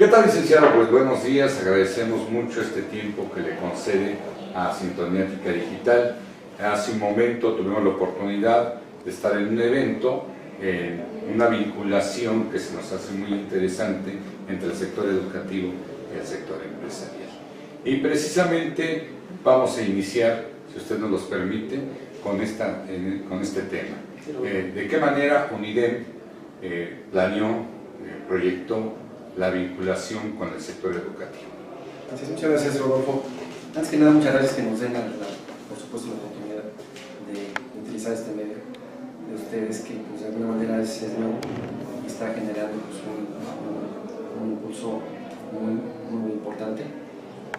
¿Qué tal, licenciado? Pues buenos días, agradecemos mucho este tiempo que le concede a Sintonía Ética Digital. Hace un momento tuvimos la oportunidad de estar en un evento, en una vinculación que se nos hace muy interesante entre el sector educativo y el sector empresarial. Y precisamente vamos a iniciar, si usted nos los permite, con este tema. ¿De qué manera UNIDEM planeó, proyectó la vinculación con el sector educativo? Así es, muchas gracias, Rodolfo. Antes que nada, muchas gracias que nos den, por supuesto, la oportunidad de utilizar este medio de ustedes, que pues, de alguna manera es nuevo y está generando pues, un impulso muy importante,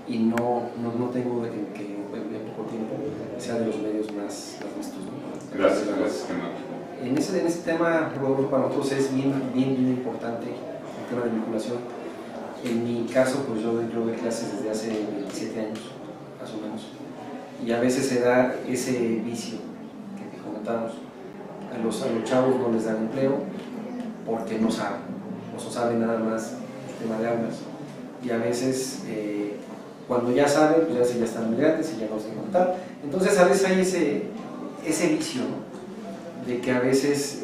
y no tengo duda que en poco tiempo sea de los medios más vistos, ¿no? Gracias. En este tema, Rodolfo, para nosotros es bien importante el tema de vinculación. En mi caso, pues yo doy clases desde hace 27 años, más o menos, y a veces se da ese vicio que comentábamos. A los chavos no les dan empleo porque no saben, o saben nada más el tema de aulas, y a veces cuando ya saben, pues ya están muy grandes y ya no se contar. Entonces a veces hay ese vicio, ¿no? De que a veces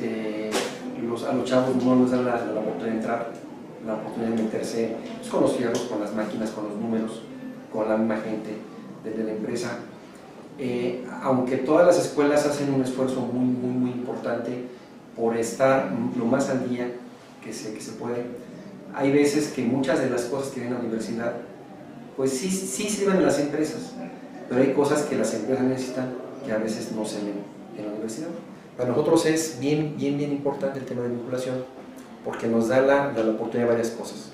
a los chavos no les dan la oportunidad de entrar, la oportunidad de meterse pues, con los fierros, con las máquinas, con los números, con la misma gente de la empresa. Aunque todas las escuelas hacen un esfuerzo muy importante por estar lo más al día que se puede, hay veces que muchas de las cosas que ven en la universidad pues sí sirven en las empresas, pero hay cosas que las empresas necesitan que a veces no se ven en la universidad. Para nosotros es bien importante el tema de vinculación, porque nos da la oportunidad de varias cosas.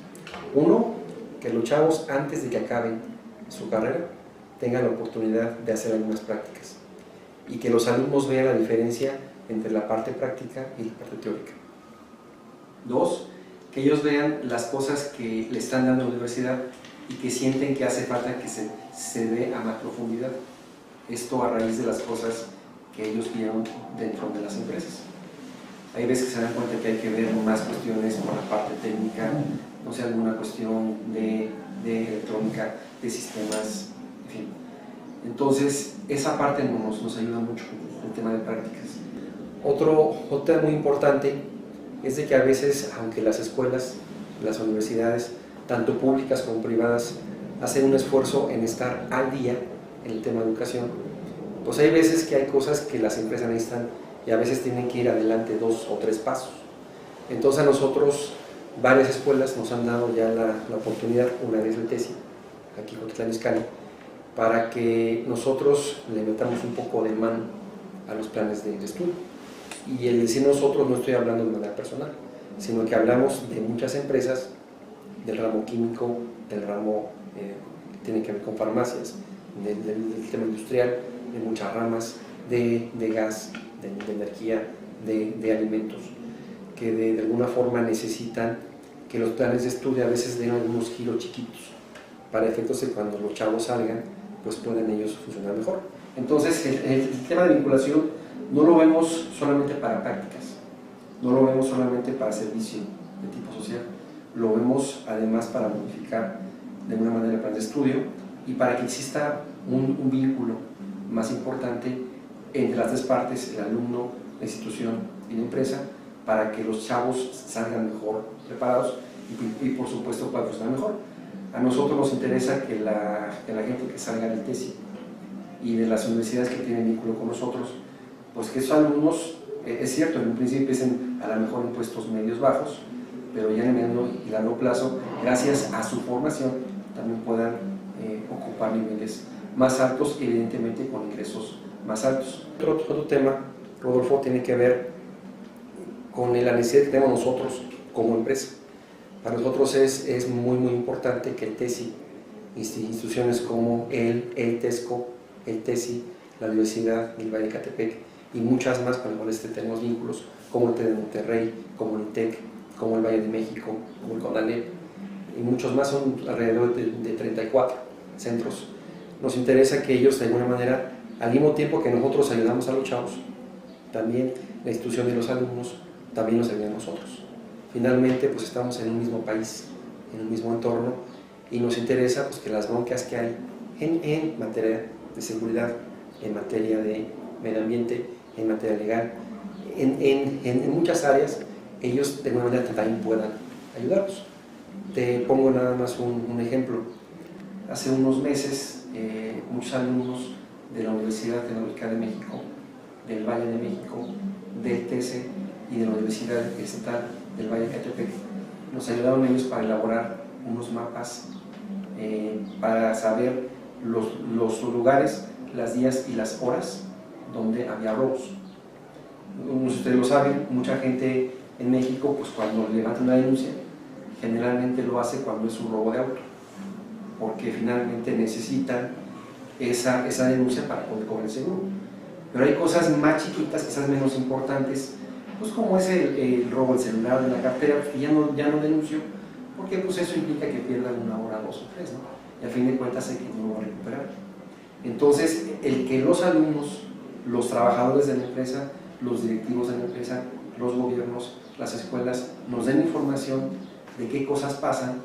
Uno, que los chavos antes de que acaben su carrera tengan la oportunidad de hacer algunas prácticas, y que los alumnos vean la diferencia entre la parte práctica y la parte teórica. Dos, que ellos vean las cosas que le están dando a la universidad y que sienten que hace falta que se dé a más profundidad. Esto a raíz de las cosas que ellos vieron dentro de las empresas. Hay veces que se dan cuenta que hay que ver más cuestiones por la parte técnica, no sé, alguna cuestión de electrónica, de sistemas, en fin. Entonces, esa parte nos ayuda mucho en el tema de prácticas. Otro tema muy importante es de que a veces, aunque las escuelas, las universidades, tanto públicas como privadas, hacen un esfuerzo en estar al día en el tema de educación, pues hay veces que hay cosas que las empresas necesitan y a veces tienen que ir adelante 2 o 3 pasos. Entonces a nosotros varias escuelas nos han dado ya la oportunidad, una vez el TESI, aquí con Titlán Izcalli, para que nosotros le metamos un poco de mano a los planes de estudio. Y el decir nosotros no estoy hablando de manera personal, sino que hablamos de muchas empresas, del ramo químico, del ramo que tiene que ver con farmacias, del tema industrial, de muchas ramas, de gas, de energía, de alimentos, que de alguna forma necesitan que los planes de estudio a veces den algunos giros chiquitos, para efectos de cuando los chavos salgan, pues puedan ellos funcionar mejor. Entonces el tema de vinculación no lo vemos solamente para prácticas, no lo vemos solamente para servicio de tipo social, lo vemos además para modificar de alguna manera el plan de estudio y para que exista un vínculo más importante entre las 3 partes, el alumno, la institución y la empresa, para que los chavos salgan mejor preparados y por supuesto puedan funcionar mejor. A nosotros nos interesa que la gente que salga del TESI y de las universidades que tienen vínculo con nosotros, pues que esos alumnos, es cierto, en un principio empiecen a lo mejor en puestos medios bajos, pero ya en el mediano y largo plazo, gracias a su formación, también puedan ocupar niveles más altos, evidentemente con ingresos más altos. Otro tema, Rodolfo, tiene que ver con la necesidad que tenemos nosotros como empresa. Para nosotros es muy importante que el TESI, instituciones como el TESCO, el TESI, la Universidad del Valle de Ecatepec y muchas más con las cuales tenemos vínculos, como el TEC de Monterrey, como el ITEC, como el Valle de México, como el CONALEP, y muchos más, son alrededor de 34 centros. Nos interesa que ellos de alguna manera, al mismo tiempo que nosotros ayudamos a los chavos, también la institución de los alumnos también nos ayuda a nosotros. Finalmente, pues estamos en un mismo país, en el mismo entorno, y nos interesa pues, que las broncas que hay en materia de seguridad, en materia de medio ambiente, en materia legal, en muchas áreas, ellos de alguna manera también puedan ayudarnos. Te pongo nada más un ejemplo. Hace unos meses, muchos alumnos de la Universidad Tecnológica de México, del Valle de México, del TECE y de la Universidad Estatal del Valle de Catepec nos ayudaron ellos para elaborar unos mapas para saber los lugares, las días y las horas donde había robos. Ustedes lo saben, mucha gente en México, pues cuando levanta una denuncia, generalmente lo hace cuando es un robo de auto, porque finalmente necesitan esa denuncia para poder cobrar el seguro. Pero hay cosas más chiquitas, quizás menos importantes, pues como es el robo del celular, de la cartera, pues que ya no denunció, porque pues eso implica que pierdan 1 hora, 2 o 3, ¿no? Y a fin de cuentas sé que no lo va a recuperar. Entonces, el que los alumnos, los trabajadores de la empresa, los directivos de la empresa, los gobiernos, las escuelas, nos den información de qué cosas pasan,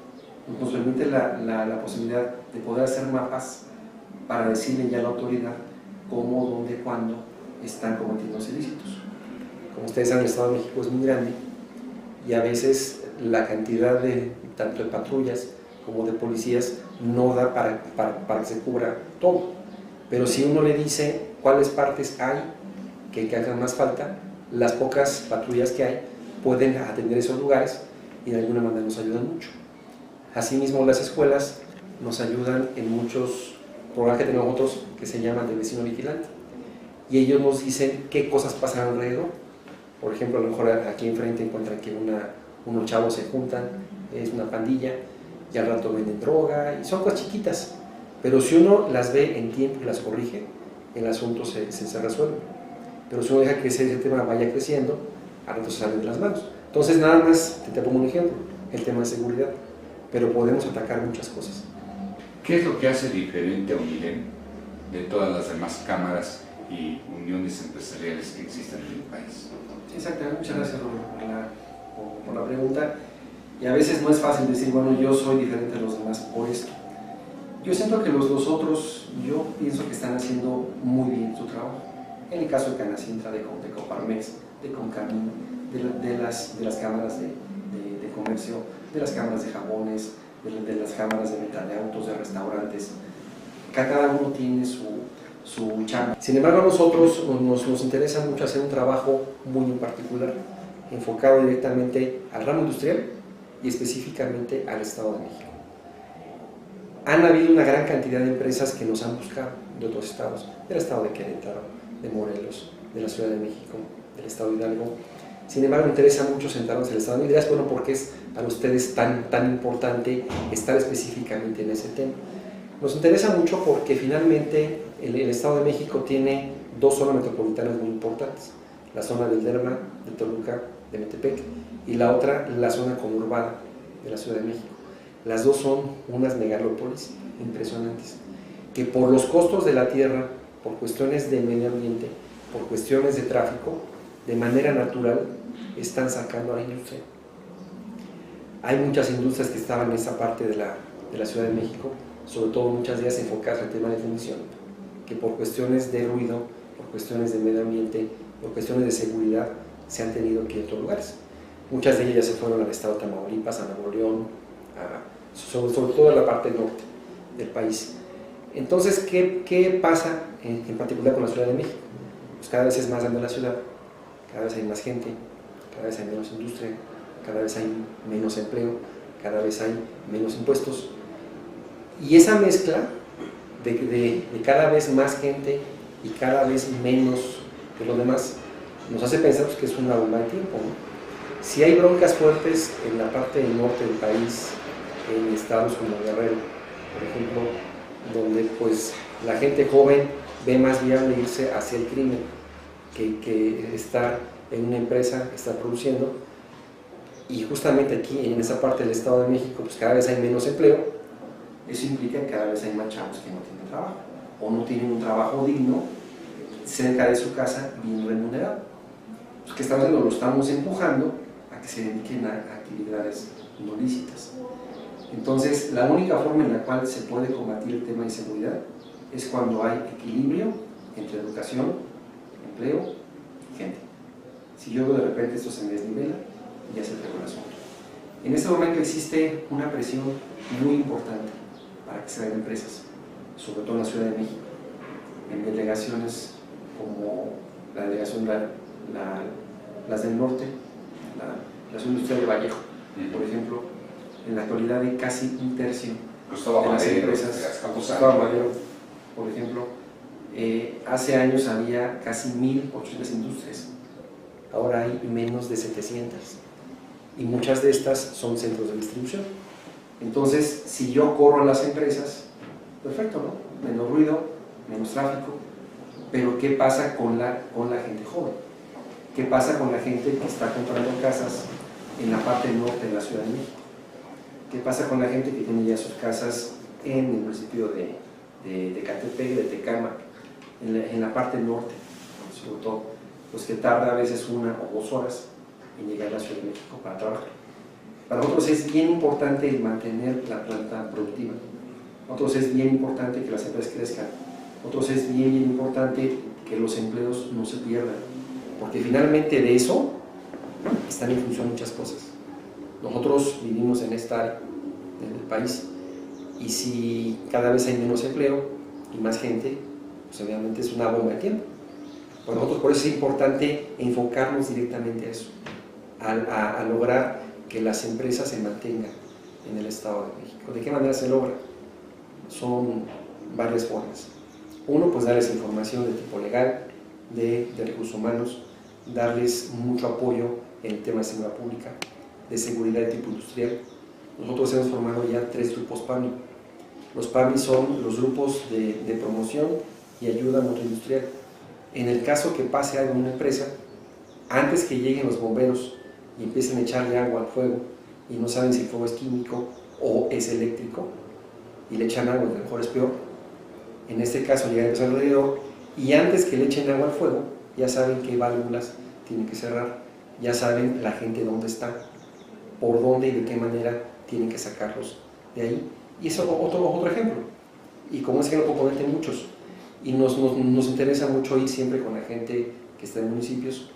nos permite la posibilidad de poder hacer mapas para decirle ya a la autoridad cómo, dónde, cuándo están cometiendo ilícitos. Como ustedes saben, el Estado de México es muy grande y a veces la cantidad de tanto de patrullas como de policías no da para que se cubra todo. Pero si uno le dice cuáles partes hay que hagan más falta, las pocas patrullas que hay pueden atender esos lugares y de alguna manera nos ayudan mucho. Asimismo, las escuelas nos ayudan en muchos programas que tenemos nosotros que se llaman de vecino vigilante, y ellos nos dicen qué cosas pasan alrededor. Por ejemplo, a lo mejor aquí enfrente encuentran que unos chavos se juntan, es una pandilla, y al rato venden droga, y son cosas chiquitas, pero si uno las ve en tiempo y las corrige, el asunto se resuelve. Pero si uno deja que ese tema vaya creciendo, al rato se sale de las manos. Entonces, nada más, te pongo un ejemplo, el tema de seguridad, pero podemos atacar muchas cosas. ¿Qué es lo que hace diferente a UNILEM de todas las demás cámaras y uniones empresariales que existen en el país? Sí, exactamente, muchas gracias por la pregunta. Y a veces no es fácil decir, bueno, yo soy diferente a los demás por esto. Yo siento que los otros, yo pienso que están haciendo muy bien su trabajo. En el caso de Canacintra, de Coparmex, de Concamín, de las cámaras de comercio, de las cámaras de jabones, de las cámaras de venta de autos, de restaurantes. Cada uno tiene su chamba. Sin embargo, a nosotros nos interesa mucho hacer un trabajo muy en particular, enfocado directamente al ramo industrial y específicamente al Estado de México. Han habido una gran cantidad de empresas que nos han buscado de otros estados, del estado de Querétaro, de Morelos, de la Ciudad de México, del estado de Hidalgo. Sin embargo, me interesa mucho sentarnos en el estado de Hidalgo, bueno, porque es para ustedes tan importante estar específicamente en ese tema. Nos interesa mucho porque finalmente el Estado de México tiene 2 zonas metropolitanas muy importantes, la zona del Lerma, de Toluca, de Metepec, y la otra, la zona conurbada de la Ciudad de México. Las dos son unas megalópolis impresionantes, que por los costos de la tierra, por cuestiones de medio ambiente, por cuestiones de tráfico, de manera natural están sacando a la industria. Hay muchas industrias que estaban en esa parte de la Ciudad de México, sobre todo muchas de ellas enfocadas al tema de fundición, que por cuestiones de ruido, por cuestiones de medio ambiente, por cuestiones de seguridad, se han tenido que ir a otros lugares. Muchas de ellas ya se fueron al estado de Tamaulipas, a Nuevo León, sobre todo a la parte norte del país. Entonces, ¿qué pasa en particular con la Ciudad de México? Pues cada vez es más grande la ciudad, cada vez hay más gente, cada vez hay menos industria, cada vez hay menos empleo, cada vez hay menos impuestos. Y esa mezcla de cada vez más gente y cada vez menos de los demás nos hace pensar pues, que es una bomba de tiempo, ¿no? Si hay broncas fuertes en la parte del norte del país, en estados como Guerrero, por ejemplo, donde pues la gente joven ve más viable irse hacia el crimen que estar en una empresa que está produciendo, y justamente aquí en esa parte del Estado de México pues cada vez hay menos empleo. Eso implica que cada vez hay más chavos que no tienen trabajo o no tienen un trabajo digno cerca de su casa bien remunerado. Pues, ¿qué estamos haciendo? Lo estamos empujando a que se dediquen a actividades no lícitas. Entonces, la única forma en la cual se puede combatir el tema de inseguridad es cuando hay equilibrio entre educación, empleo y gente. Si yo de repente esto se me desnivela, ya se fregó el asunto. En este momento existe una presión muy importante para que se hagan empresas, sobre todo en la Ciudad de México, en delegaciones como la delegación, las del norte, la zona industrial de Vallejo, por ejemplo. En la actualidad hay casi un tercio de las empresas. Gustavo Madero, por ejemplo, hace años había casi 1.800 industrias, ahora hay menos de 700 y muchas de estas son centros de distribución. Entonces, si yo corro a las empresas, perfecto, ¿no? Menos ruido, menos tráfico, pero ¿qué pasa con la gente joven? ¿Qué pasa con la gente que está comprando casas en la parte norte de la Ciudad de México? ¿Qué pasa con la gente que tiene ya sus casas en el municipio de Catepec, de Tecámac, en la parte norte, sobre todo, pues que tarda a veces 1 o 2 horas en llegar a la Ciudad de México para trabajar? Para nosotros es bien importante mantener la planta productiva. Para nosotros es bien importante que las empresas crezcan. Para nosotros es bien importante que los empleos no se pierdan, porque finalmente de eso están en función muchas cosas. Nosotros vivimos en esta área del país y si cada vez hay menos empleo y más gente, pues obviamente es una bomba de tiempo. Para nosotros por eso es importante enfocarnos directamente a eso, a lograr que las empresas se mantengan en el Estado de México. ¿De qué manera se logra? Son varias formas. Uno, pues darles información de tipo legal, de recursos humanos, darles mucho apoyo en el tema de seguridad pública, de seguridad de tipo industrial. Nosotros hemos formado ya 3 grupos PAMI. Los PAMI son los grupos de promoción y ayuda mutua industrial. En el caso que pase algo en una empresa, antes que lleguen los bomberos y empiecen a echarle agua al fuego y no saben si el fuego es químico o es eléctrico y le echan agua, a lo mejor es peor. En este caso llegan los alrededor y antes que le echen agua al fuego ya saben qué válvulas tienen que cerrar, ya saben la gente dónde está, por dónde y de qué manera tienen que sacarlos de ahí. Y eso es otro ejemplo. Y como es que no puedo ponerte muchos. Y nos interesa mucho ir siempre con la gente que está en municipios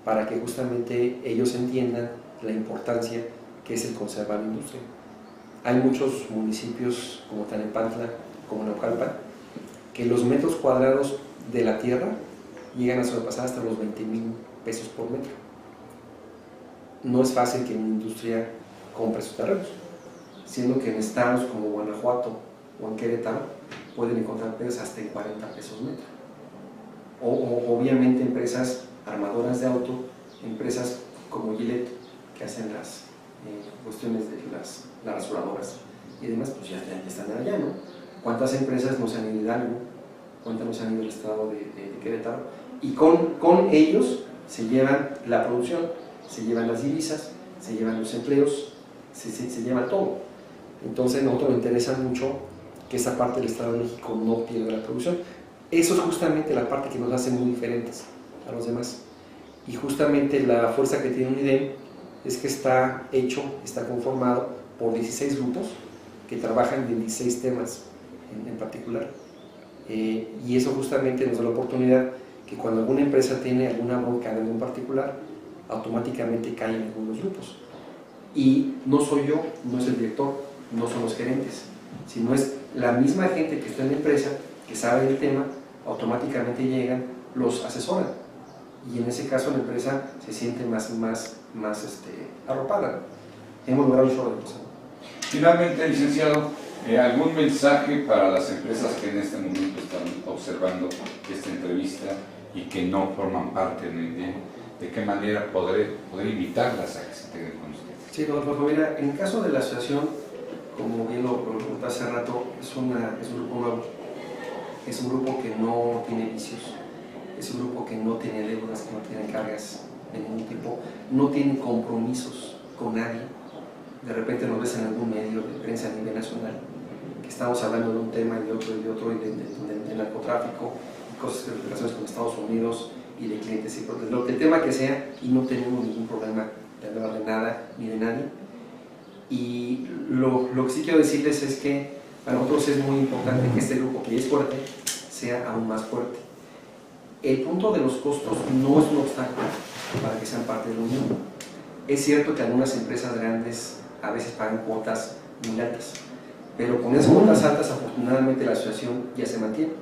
para que justamente ellos entiendan la importancia que es el conservar la industria. Hay muchos municipios como Tlalnepantla, como Naucalpan, que los metros cuadrados de la tierra llegan a sobrepasar hasta los 20,000 pesos por metro. No es fácil que una industria compre sus terrenos, siendo que en estados como Guanajuato o en Querétaro pueden encontrar precios hasta en 40 pesos metro. O obviamente empresas armadoras de auto, empresas como Gillette, que hacen las cuestiones de las rasuradoras y demás, pues ya están allá, ¿no? ¿Cuántas empresas nos han ido a Hidalgo? ¿Cuántas nos han ido al estado de Querétaro? Y con ellos se llevan la producción, se llevan las divisas, se llevan los empleos, se lleva todo. Entonces a nosotros nos interesa mucho que esa parte del Estado de México no pierda la producción. Eso es justamente la parte que nos hace muy diferentes a los demás. Y justamente la fuerza que tiene UNIDEM es que está conformado por 16 grupos que trabajan en 16 temas en particular. Y eso justamente nos da la oportunidad que cuando alguna empresa tiene alguna bronca en algún particular, automáticamente caen en algunos grupos. Y no soy yo, no es el director, no son los gerentes, sino es la misma gente que está en la empresa, que sabe del tema, automáticamente llegan, los asesoran. Y en ese caso la empresa se siente más arropada. Hemos logrado un chorro de cosas. Finalmente, licenciado, ¿algún mensaje para las empresas que en este momento están observando esta entrevista y que no forman parte de qué manera poder invitarlas a que se integren con ustedes? Sí, Rodolfo, mira, en el caso de la asociación, como bien lo pregunté hace rato, es un grupo nuevo, es un grupo que no tiene vicios, es un grupo que no tiene deudas, que no tiene cargas de ningún tipo, no tiene compromisos con nadie. De repente nos ves en algún medio de prensa a nivel nacional que estamos hablando de un tema y de otro, de narcotráfico, y cosas de relaciones con Estados Unidos y de clientes y el tema que sea, y no tenemos ningún problema de hablar de nada ni de nadie. Y lo que sí quiero decirles es que para nosotros es muy importante que este grupo, que es fuerte, sea aún más fuerte. El punto de los costos no es un obstáculo para que sean parte de la unión. Es cierto que algunas empresas grandes a veces pagan cuotas muy altas, pero con esas cuotas altas afortunadamente la asociación ya se mantiene.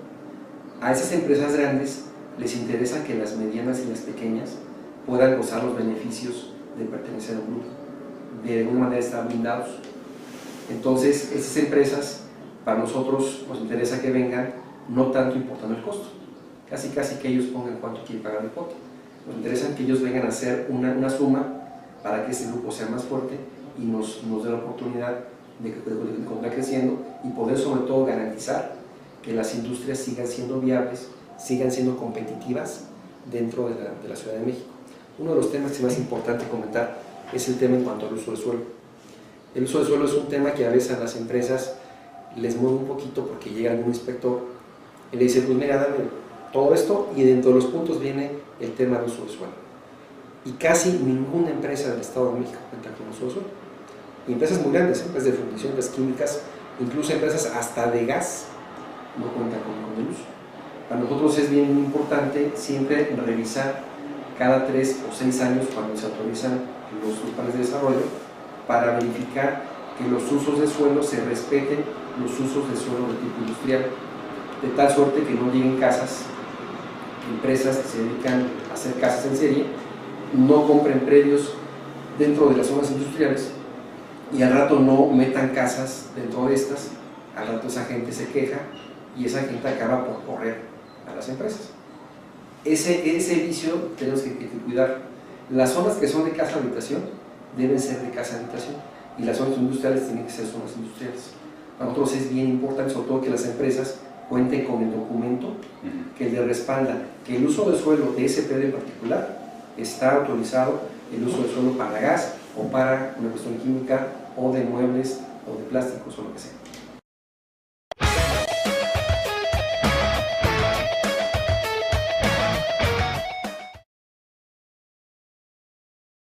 A esas empresas grandes les interesa que las medianas y las pequeñas puedan gozar los beneficios de pertenecer a un grupo, de alguna manera estar blindados. Entonces, estas empresas, para nosotros nos interesa que vengan, no tanto importando el costo, casi que ellos pongan cuánto quieren pagar de cuota. Nos interesa que ellos vengan a hacer una suma para que ese grupo sea más fuerte y nos dé la oportunidad de continuar creciendo y poder sobre todo garantizar que las industrias sigan siendo viables, sigan siendo competitivas dentro de la Ciudad de México. Uno de los temas que es más importante comentar es el tema en cuanto al uso del suelo. El uso del suelo es un tema que a veces a las empresas les mueve un poquito porque llega algún inspector y le dice, pues mira, dame todo esto, y dentro de los puntos viene el tema del uso del suelo. Y casi ninguna empresa del Estado de México cuenta con uso del suelo. Y empresas muy grandes, empresas de fundición, empresas químicas, incluso empresas hasta de gas, no cuentan con el uso. Para nosotros es bien importante siempre revisar cada 3 o 6 años cuando se autorizan los planes de desarrollo para verificar que los usos de suelo se respeten los usos de suelo de tipo industrial, de tal suerte que no lleguen empresas que se dedican a hacer casas en serie, no compren predios dentro de las zonas industriales y al rato no metan casas dentro de estas, al rato esa gente se queja y esa gente acaba por correr a las empresas. Ese vicio tenemos que cuidar. Las zonas que son de casa habitación deben ser de casa habitación y las zonas industriales tienen que ser zonas industriales. Para nosotros es bien importante, sobre todo, que las empresas cuenten con el documento que les respalda que el uso del suelo de ese predio en particular está autorizado, el uso del suelo para gas o para una cuestión química o de muebles o de plásticos o lo que sea.